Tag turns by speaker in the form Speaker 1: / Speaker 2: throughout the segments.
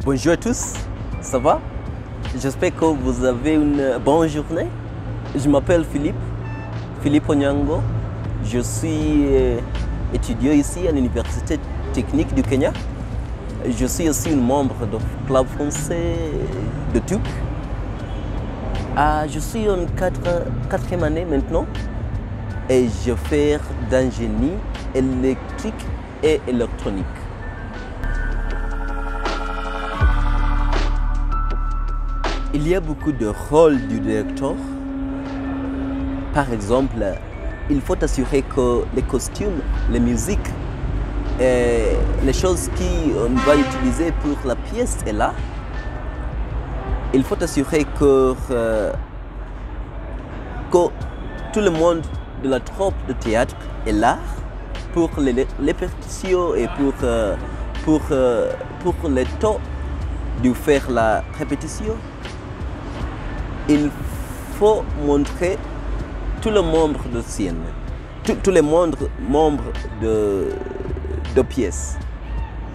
Speaker 1: Bonjour à tous, ça va? J'espère que vous avez une bonne journée. Je m'appelle Philippe Onyango. Je suis étudiant ici à l'Université technique du Kenya. Je suis aussi un membre du club français de TUC. Je suis en quatrième année maintenant et je fais d'ingénierie électrique et électronique. Il y a beaucoup de rôles du directeur. Par exemple, il faut assurer que les costumes, les musiques, et les choses qu'on va utiliser pour la pièce est là. Il faut assurer que tout le monde de la troupe de théâtre est là pour les répétitions et pour le temps de faire la répétition. Il faut montrer tous les membres de scène, tous les membres de pièces,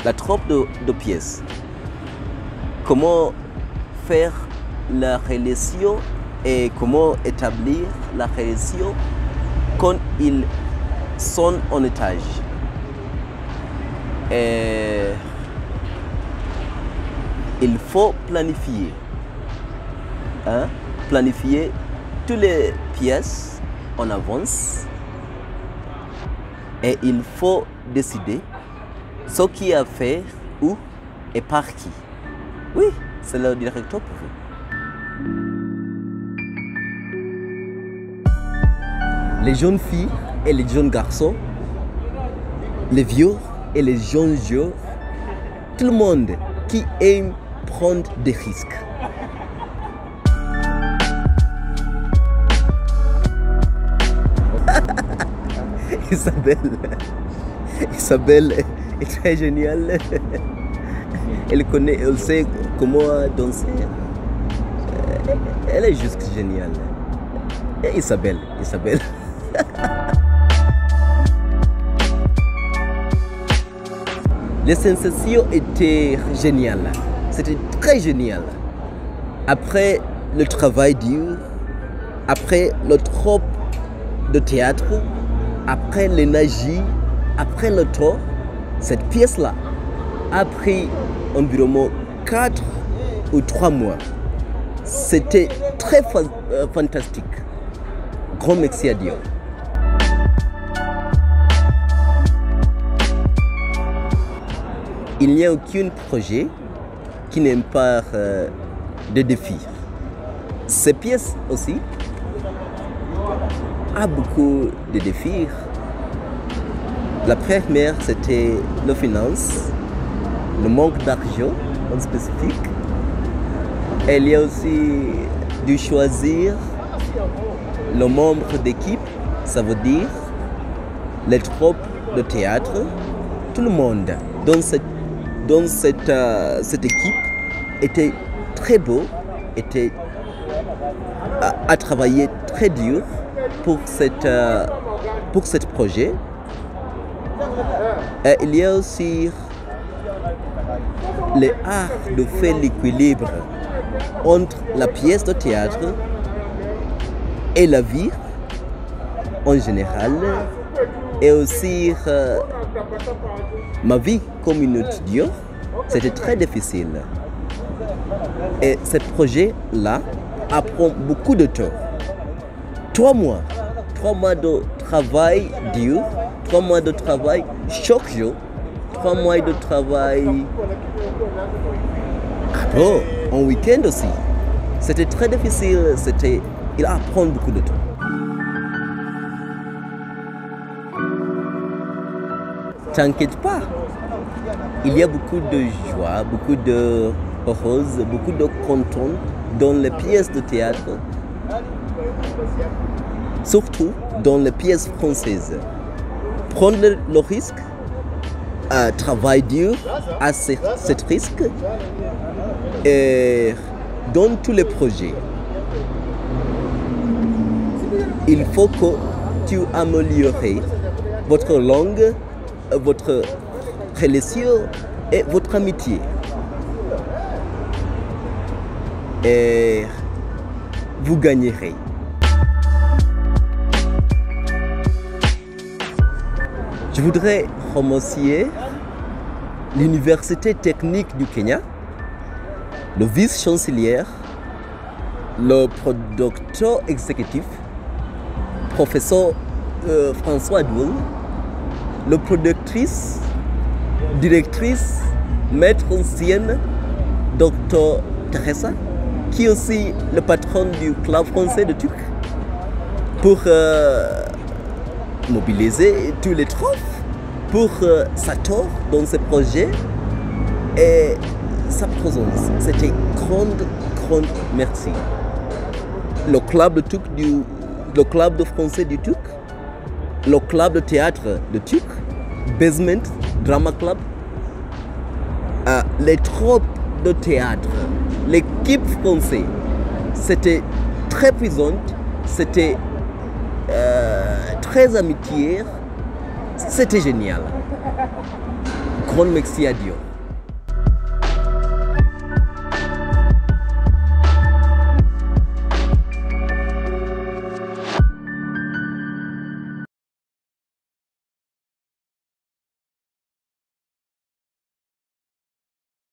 Speaker 1: la troupe de pièces. Comment faire la relation et comment établir la relation quand ils sont en étage. Et il faut planifier. Planifier toutes les pièces en avance et il faut décider ce qui est à faire, où et par qui. Oui, c'est le directeur pour vous. Les jeunes filles et les jeunes garçons, les vieux et les jeunes joueurs, tout le monde qui aime prendre des risques. Isabelle est très géniale. Elle sait comment danser. Elle est juste géniale. Et Isabelle. Les sensations étaient géniales. C'était très génial. Après le travail dur, après le troupe de théâtre, après l'énergie, après le temps, cette pièce-là a pris environ 4 ou 3 mois. C'était très fantastique. Grand merci à Dieu. Il n'y a aucun projet qui n'aime pas de défis. Ces pièces aussi a beaucoup de défis. La première, c'était la finance, le manque d'argent en spécifique. Et il y a aussi de choisir le membre d'équipe, ça veut dire les troupes de théâtre, tout le monde dans cette équipe était très beau, a travaillé très dur pour ce projet. Et il y a aussi l'art de faire l'équilibre entre la pièce de théâtre et la vie en général, et aussi ma vie comme une étudiante, c'était très difficile. Et ce projet-là apprend beaucoup de temps. 3 mois de travail dur, 3 mois de travail chaque jour, 3 mois de travail en week-end aussi. C'était très difficile, il apprend beaucoup de temps. T'inquiète pas, il y a beaucoup de joie, beaucoup de rose, beaucoup de content dans les pièces de théâtre, surtout dans les pièces françaises. Prendre le risque, travailler dur à ce risque, et dans tous les projets, il faut que tu améliores votre langue, votre relation et votre amitié. et vous gagnerez. Je voudrais remercier l'Université technique du Kenya, le vice-chancelier, le producteur exécutif, professeur François Adoul, le productrice, directrice, maître ancienne, Dr Teresa, qui est aussi le patron du club français de Turc, pour mobiliser tous les troupes, pour sa tour dans ce projet et sa présence. C'était grand merci. Le club de français du Turc, le club de théâtre de Turc, Basement Drama Club, les troupes de théâtre, l'équipe française, c'était très présente, c'était très amitié, c'était génial. Grand merci à Dieu.